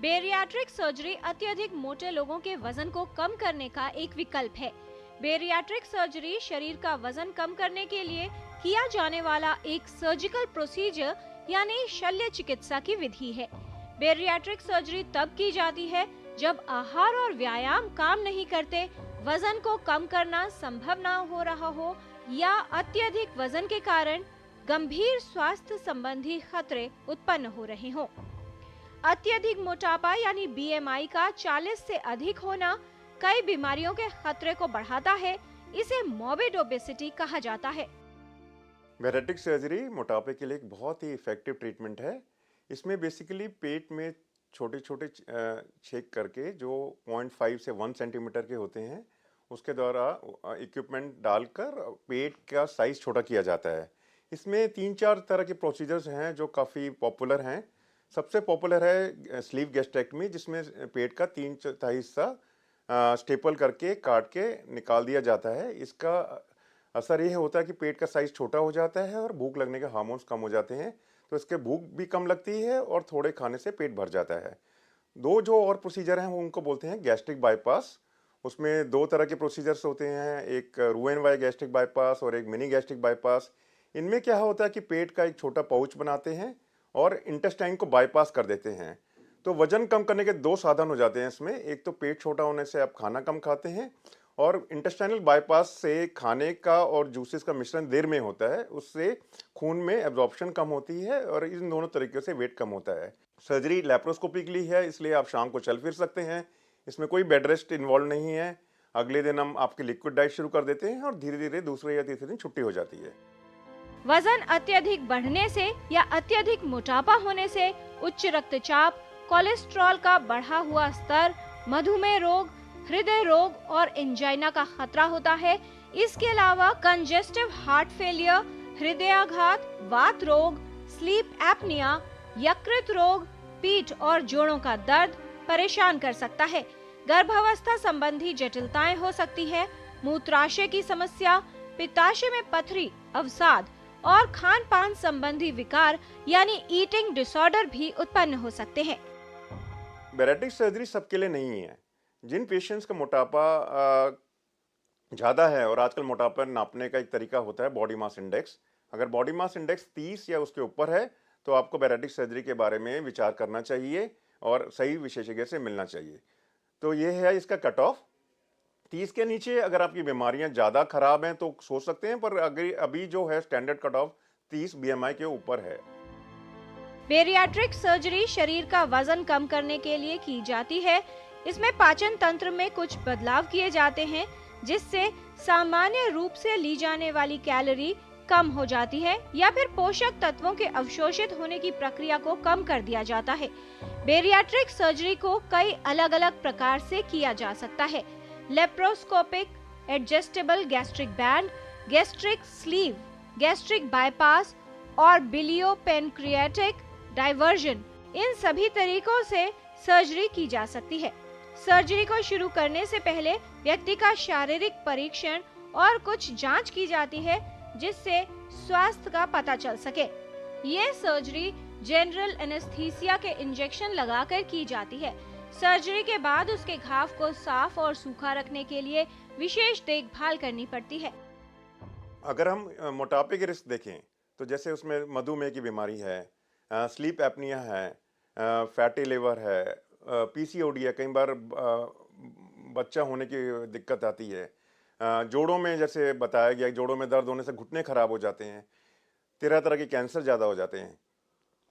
Bariatric surgery अत्यधिक मोटे लोगों के वजन को कम करने का एक विकल्प है। बेरियाट्रिक सर्जरी शरीर का वजन कम करने के लिए किया जाने वाला एक सर्जिकल प्रोसीजर यानी शल्य चिकित्सा की विधि है। बेरियाट्रिक सर्जरी तब की जाती है जब आहार और व्यायाम काम नहीं करते, वजन को कम करना संभव ना हो रहा हो या अत्यधिक वजन के कारण गंभीर स्वास्थ्य संबंधी खतरे उत्पन्न हो रहे हों। अत्यधिक मोटापा यानी बीएमआई का 40 से अधिक होना कई बीमारियों के खतरे को बढ़ाता है। इसे मॉर्बिड ओबेसिटी कहा जाता है। बैरेटिक सर्जरी मोटापे के लिए एक बहुत ही इफेक्टिव ट्रीटमेंट है। इसमें बेसिकली पेट में छोटे छोटे छेद करके जो 0.5 से 1 सेंटीमीटर के होते हैं उसके द्वारा इक्विपमेंट डालकर पेट का साइज छोटा किया जाता है। इसमें 3-4 तरह के प्रोसीजर्स हैं जो काफ़ी पॉपुलर हैं। सबसे पॉपुलर है स्लीव गैस्ट्रेक्टमी, जिसमें पेट का 3/4 हिस्सा स्टेपल करके काट के निकाल दिया जाता है। इसका असर ये होता है कि पेट का साइज छोटा हो जाता है और भूख लगने के हार्मोन्स कम हो जाते हैं, तो इसके भूख भी कम लगती है और थोड़े खाने से पेट भर जाता है। दो जो और प्रोसीजर हैं वो उनको बोलते हैं गैस्ट्रिक बाईपास। उसमें 2 तरह के प्रोसीजर्स होते हैं, एक रोएनवाई गैस्ट्रिक बाईपास और एक मिनी गैस्ट्रिक बाईपास। इनमें क्या होता है कि पेट का एक छोटा पाउच बनाते हैं और इंटेस्टाइन को बाईपास कर देते हैं। तो वजन कम करने के 2 साधन हो जाते हैं इसमें। एक तो पेट छोटा होने से आप खाना कम खाते हैं और इंटेस्टाइनल बाईपास से खाने का और जूसेस का मिश्रण देर में होता है, उससे खून में एब्जॉर्प्शन कम होती है और इन दोनों तरीकों से वेट कम होता है। सर्जरी लैप्रोस्कोपी के लिए है, इसलिए आप शाम को चल फिर सकते हैं। इसमें कोई बेड रेस्ट इन्वॉल्व नहीं है। अगले दिन हम आपकी लिक्विड डाइट शुरू कर देते हैं और धीरे धीरे दूसरे या तीसरे दिन छुट्टी हो जाती है। वजन अत्यधिक बढ़ने से या अत्यधिक मोटापा होने से उच्च रक्तचाप, कोलेस्ट्रॉल का बढ़ा हुआ स्तर, मधुमेह रोग, हृदय रोग और एंजाइना का खतरा होता है। इसके अलावा कंजेस्टिव हार्ट फेलियर, हृदयाघात, वात रोग, स्लीप एपनिया, यकृत रोग, पीठ और जोड़ों का दर्द परेशान कर सकता है। गर्भावस्था संबंधी जटिलताएं हो सकती है। मूत्राशय की समस्या, पित्ताशय में पथरी, अवसाद और खान पान संबंधी विकार यानी ईटिंग डिसऑर्डर भी उत्पन्न हो सकते हैं। बैरेटिक सर्जरी सबके लिए नहीं है। जिन पेशेंट्स का मोटापा ज़्यादा है, और आजकल मोटापा नापने का एक तरीका होता है बॉडी मास इंडेक्स, अगर बॉडी मास इंडेक्स 30 या उसके ऊपर है तो आपको बैरेटिक सर्जरी के बारे में विचार करना चाहिए और सही विशेषज्ञ से मिलना चाहिए। तो ये है इसका कट ऑफ। 30 के नीचे अगर आपकी बीमारियां ज़्यादा खराब हैं तो सोच सकते हैं, पर अगर अभी जो है स्टैंडर्ड कट ऑफ 30 बीएमआई के ऊपर है। बेरियाट्रिक सर्जरी शरीर का वजन कम करने के लिए की जाती है। इसमें पाचन तंत्र में कुछ बदलाव किए जाते हैं जिससे सामान्य रूप से ली जाने वाली कैलोरी कम हो जाती है या फिर पोषक तत्वों के अवशोषित होने की प्रक्रिया को कम कर दिया जाता है। बेरियाट्रिक सर्जरी को कई अलग अलग प्रकार से किया जा सकता है। Laparoscopic, adjustable gastric band, gastric sleeve, gastric bypass और बिलियोपेनक्रियाटिक डाइवर्जन, इन सभी तरीकों से सर्जरी की जा सकती है। सर्जरी को शुरू करने से पहले व्यक्ति का शारीरिक परीक्षण और कुछ जांच की जाती है जिससे स्वास्थ्य का पता चल सके। ये सर्जरी जनरल एनेस्थीसिया के इंजेक्शन लगाकर की जाती है। सर्जरी के बाद उसके घाव को साफ और सूखा रखने के लिए विशेष देखभाल करनी पड़ती है। अगर हम मोटापे के रिस्क देखें तो जैसे उसमें मधुमेह की बीमारी है, स्लीप एपनिया है, फैटी लिवर है, पीसीओडी है, कई बार बच्चा होने की दिक्कत आती है, जोड़ों में जैसे बताया गया जोड़ों में दर्द होने से घुटने खराब हो जाते हैं, 13 तरह के कैंसर ज़्यादा हो जाते हैं।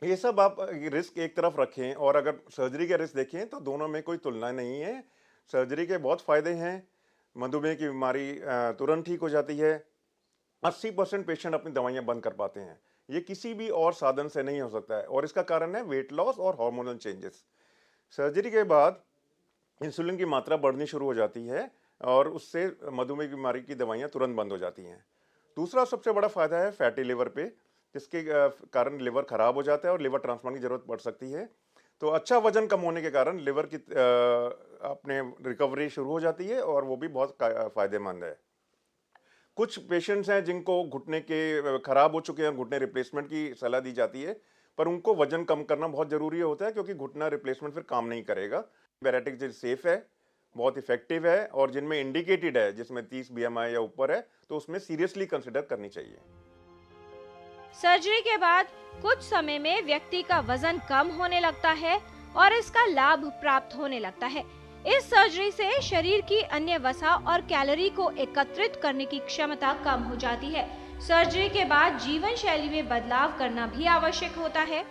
ये सब आप रिस्क एक तरफ रखें और अगर सर्जरी के रिस्क देखें तो दोनों में कोई तुलना नहीं है। सर्जरी के बहुत फ़ायदे हैं। मधुमेह की बीमारी तुरंत ठीक हो जाती है। 80% पेशेंट अपनी दवाइयाँ बंद कर पाते हैं। ये किसी भी और साधन से नहीं हो सकता है और इसका कारण है वेट लॉस और हार्मोनल चेंजेस। सर्जरी के बाद इंसुलिन की मात्रा बढ़नी शुरू हो जाती है और उससे मधुमेह की बीमारी की दवाइयाँ तुरंत बंद हो जाती हैं। दूसरा सबसे बड़ा फायदा है फैटी लिवर पे, जिसके कारण लिवर खराब हो जाता है और लिवर ट्रांसप्लांट की जरूरत पड़ सकती है। तो अच्छा वजन कम होने के कारण लिवर की अपने रिकवरी शुरू हो जाती है और वो भी बहुत फायदेमंद है। कुछ पेशेंट्स हैं जिनको घुटने के खराब हो चुके हैं, घुटने रिप्लेसमेंट की सलाह दी जाती है। पर उनको वजन कम करना बहुत ज़रूरी होता है क्योंकि घुटना रिप्लेसमेंट फिर काम नहीं करेगा। बैरेटिक्स सेफ है, बहुत इफेक्टिव है और जिनमें इंडिकेटेड है, जिसमें 30 बीएमआई या ऊपर है, तो उसमें सीरियसली कंसिडर करनी चाहिए। सर्जरी के बाद कुछ समय में व्यक्ति का वजन कम होने लगता है और इसका लाभ प्राप्त होने लगता है। इस सर्जरी से शरीर की अन्य वसा और कैलोरी को एकत्रित करने की क्षमता कम हो जाती है। सर्जरी के बाद जीवन शैली में बदलाव करना भी आवश्यक होता है।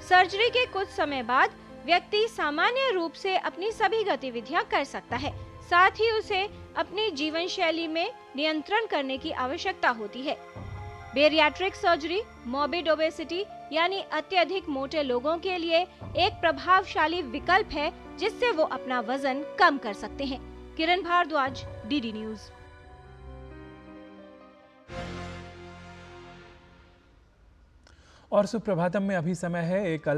सर्जरी के कुछ समय बाद व्यक्ति सामान्य रूप से अपनी सभी गतिविधियां कर सकता है। साथ ही उसे अपनी जीवन शैली में नियंत्रण करने की आवश्यकता होती है। बेरियाट्रिक सर्जरी मॉर्बिड ओबेसिटी यानी अत्यधिक मोटे लोगों के लिए एक प्रभावशाली विकल्प है जिससे वो अपना वजन कम कर सकते हैं। किरण भारद्वाज, डीडी न्यूज। और सुप्रभातम में अभी समय है एक